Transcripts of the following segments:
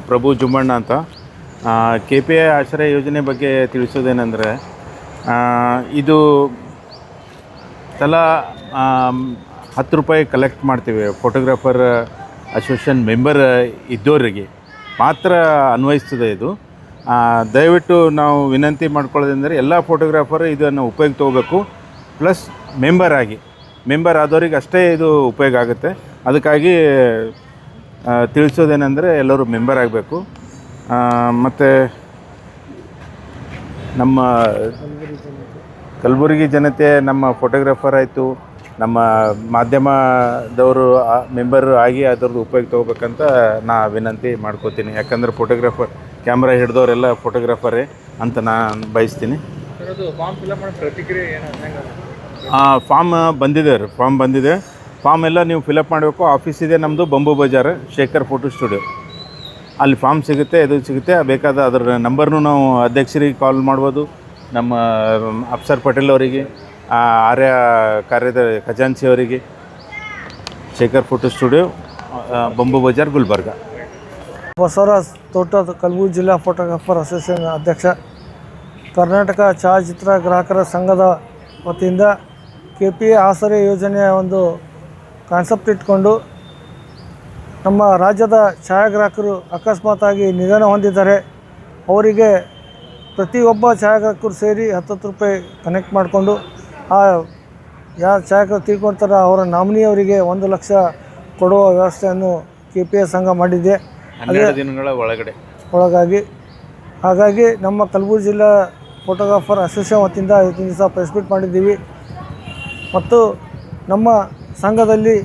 ಪ್ರಭು ಜುಮ್ಮಣ್ಣ ಅಂತ. KPI ಆಶ್ರಯ ಯೋಜನೆ ಬಗ್ಗೆ ತಿಳಿಸೋದೇನೆಂದರೆ, ಇದು ತಲಾ 10 ರೂಪಾಯಿ ಕಲೆಕ್ಟ್ ಮಾಡ್ತೀವಿ. ಫೋಟೋಗ್ರಾಫರ್ ಅಸೋಸಿಯೇಷನ್ ಮೆಂಬರ್ ಇದ್ದವರಿಗೆ ಮಾತ್ರ ಅನ್ವಯಿಸ್ತದೆ ಇದು. ದಯವಿಟ್ಟು ನಾವು ವಿನಂತಿ ಮಾಡ್ಕೊಳ್ಳೋದಂದರೆ ಎಲ್ಲ ಫೋಟೋಗ್ರಾಫರ್ ಇದನ್ನು ಉಪಯೋಗ ತೊಗೋಬೇಕು. ಪ್ಲಸ್ ಮೆಂಬರ್ ಆದವ್ರಿಗೆ ಅಷ್ಟೇ ಇದು ಉಪಯೋಗ ಆಗುತ್ತೆ. ಅದಕ್ಕಾಗಿ ತಿಳಿಸೋದೇನೆಂದರೆ ಎಲ್ಲರೂ ಮೆಂಬರ್ ಆಗಬೇಕು. ಮತ್ತು ನಮ್ಮ ಕಲಬುರಗಿ ಜನತೆ ನಮ್ಮ ಫೋಟೋಗ್ರಾಫರ್ ಆಯಿತು, ನಮ್ಮ ಮಾಧ್ಯಮದವರು ಮೆಂಬರ್ ಆಗಿ ಅದರದ್ದು ಉಪಯೋಗ ತೊಗೋಬೇಕಂತ ನಾ ವಿನಂತಿ ಮಾಡ್ಕೋತೀನಿ. ಯಾಕಂದರೆ ಫೋಟೋಗ್ರಾಫರ್ ಕ್ಯಾಮ್ರಾ ಹಿಡಿದವರೆಲ್ಲ ಫೋಟೋಗ್ರಾಫರೇ ಅಂತ ನಾನು ಬಯಸ್ತೀನಿ. ಫಾರ್ಮ್ ಬಂದಿದೆ. ಫಾರ್ಮ್ ಎಲ್ಲ ನೀವು ಫಿಲಪ್ ಮಾಡಬೇಕು. ಆಫೀಸ್ ಇದೆ ನಮ್ಮದು, bamboo Bazaar, Shekhar photo studio. ಅಲ್ಲಿ ಫಾರ್ಮ್ ಸಿಗುತ್ತೆ, ಇದು ಸಿಗುತ್ತೆ. ಬೇಕಾದ ಅದರ ನಂಬರ್ನು ನಾವು ಅಧ್ಯಕ್ಷರಿಗೆ ಕಾಲ್ ಮಾಡ್ಬೋದು, ನಮ್ಮ ಅಫ್ಸರ್ ಪಟೇಲ್ ಅವರಿಗೆ, ಆರ್ಯ ಕಾರ್ಯದ ಖಜಾನ್ಸಿ ಅವರಿಗೆ. Shekhar photo studio, bamboo Bazaar, Gulbarga. Basavaraj ತೋಟದ ಕಲಬುರಗಿ ಜಿಲ್ಲಾ ಫೋಟೋಗ್ರಾಫರ್ ಅಸೋಸಿಯೇಷನ್ ಅಧ್ಯಕ್ಷ. ಕರ್ನಾಟಕ ಛಾಯಾಚಿತ್ರ ಗ್ರಾಹಕರ ಸಂಘದ ವತಿಯಿಂದ KPI ಆಸರೆ ಯೋಜನೆಯ ಒಂದು ಕಾನ್ಸೆಪ್ಟ್ ಇಟ್ಕೊಂಡು ನಮ್ಮ ರಾಜ್ಯದ ಛಾಯಾಗ್ರಾಹಕರು ಅಕಸ್ಮಾತಾಗಿ ನಿಧನ ಹೊಂದಿದ್ದಾರೆ. ಅವರಿಗೆ ಪ್ರತಿಯೊಬ್ಬ ಛಾಯಾಗ್ರಾಹಕರು ಸೇರಿ 10 ರೂಪಾಯಿ ಕನೆಕ್ಟ್ ಮಾಡಿಕೊಂಡು ಯಾವ ಛಾಯಾಗ್ರಾಹಕರು ತೀರ್ಕೊಳ್ತಾರೆ ಅವರ ನಾಮಿನಿಯವರಿಗೆ 1 ಲಕ್ಷ ಕೊಡುವ ವ್ಯವಸ್ಥೆಯನ್ನು KPI ಸಂಘ ಮಾಡಿದೆ. 12 ದಿನಗಳ ಹಾಗಾಗಿ ನಮ್ಮ ಕಲಬುರಗಿ ಜಿಲ್ಲಾ ಫೋಟೋಗ್ರಾಫರ್ ಅಸೋಸಿಯೇಷನ್ ವತಿಯಿಂದ ಇವತ್ತಿನ ದಿವಸ ಪ್ರೆಸ್ ಮೀಟ್ ಮಾಡಿದ್ದೀವಿ. ಮತ್ತು ನಮ್ಮ ಸಂಘದಲ್ಲಿ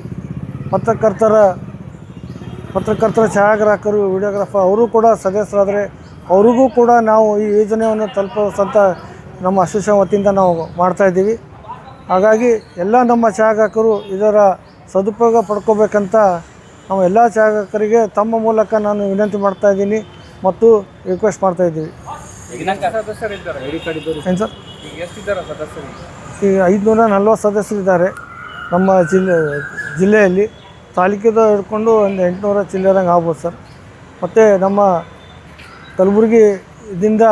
ಪತ್ರಕರ್ತರ ಛಾಯಾಗ್ರಾಹಕರು, ವಿಡಿಯೋಗ್ರಾಫರ್ ಅವರು ಕೂಡ ಸದಸ್ಯರಾದರೆ ಅವ್ರಿಗೂ ಕೂಡ ನಾವು ಈ ಯೋಜನೆಯನ್ನು ತಲುಪಿಸಂತ ನಮ್ಮ ಅಸೋಸಿಯೇಷನ್ ವತಿಯಿಂದ ನಾವು ಮಾಡ್ತಾಯಿದ್ದೀವಿ. ಹಾಗಾಗಿ ಎಲ್ಲ ನಮ್ಮ ಛಾಯಾಗ್ರಾಹಕರು ಇದರ ಸದುಪಯೋಗ ಪಡ್ಕೋಬೇಕಂತ ನಾವು ಎಲ್ಲ ಛಾಯಾಗ್ರಾಹಕರಿಗೆ ತಮ್ಮ ಮೂಲಕ ನಾನು ವಿನಂತಿ ಮಾಡ್ತಾಯಿದ್ದೀನಿ ಮತ್ತು ರಿಕ್ವೆಸ್ಟ್ ಮಾಡ್ತಾಯಿದ್ದೀವಿ. ಏನು ಸರ್, ಈಗ 540 ಸದಸ್ಯರಿದ್ದಾರೆ ನಮ್ಮ ಜಿಲ್ಲೆಯಲ್ಲಿ. ತಾಲೂಕಿಂದ ಹಿಡ್ಕೊಂಡು ಒಂದು 800 ಚಿಲ್ಲರಂಗೆ ಆಗ್ಬೋದು ಸರ್. ಮತ್ತು ನಮ್ಮ ಕಲಬುರಗಿ ಇದರಿಂದ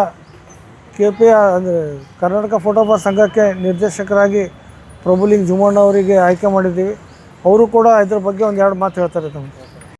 KPI ಅಂದರೆ ಕರ್ನಾಟಕ ಫೋಟೋಗ್ರಾಫರ್ ಸಂಘಕ್ಕೆ ನಿರ್ದೇಶಕರಾಗಿ ಪ್ರಭುಲಿಂಗ್ ಜುಮ್ಮಣ್ಣ ಅವರಿಗೆ ಆಯ್ಕೆ ಮಾಡಿದ್ದೀವಿ. ಅವರು ಕೂಡ ಇದ್ರ ಬಗ್ಗೆ 1-2 ಮಾತು ಹೇಳ್ತಾರೆ ತಮ್ಮ.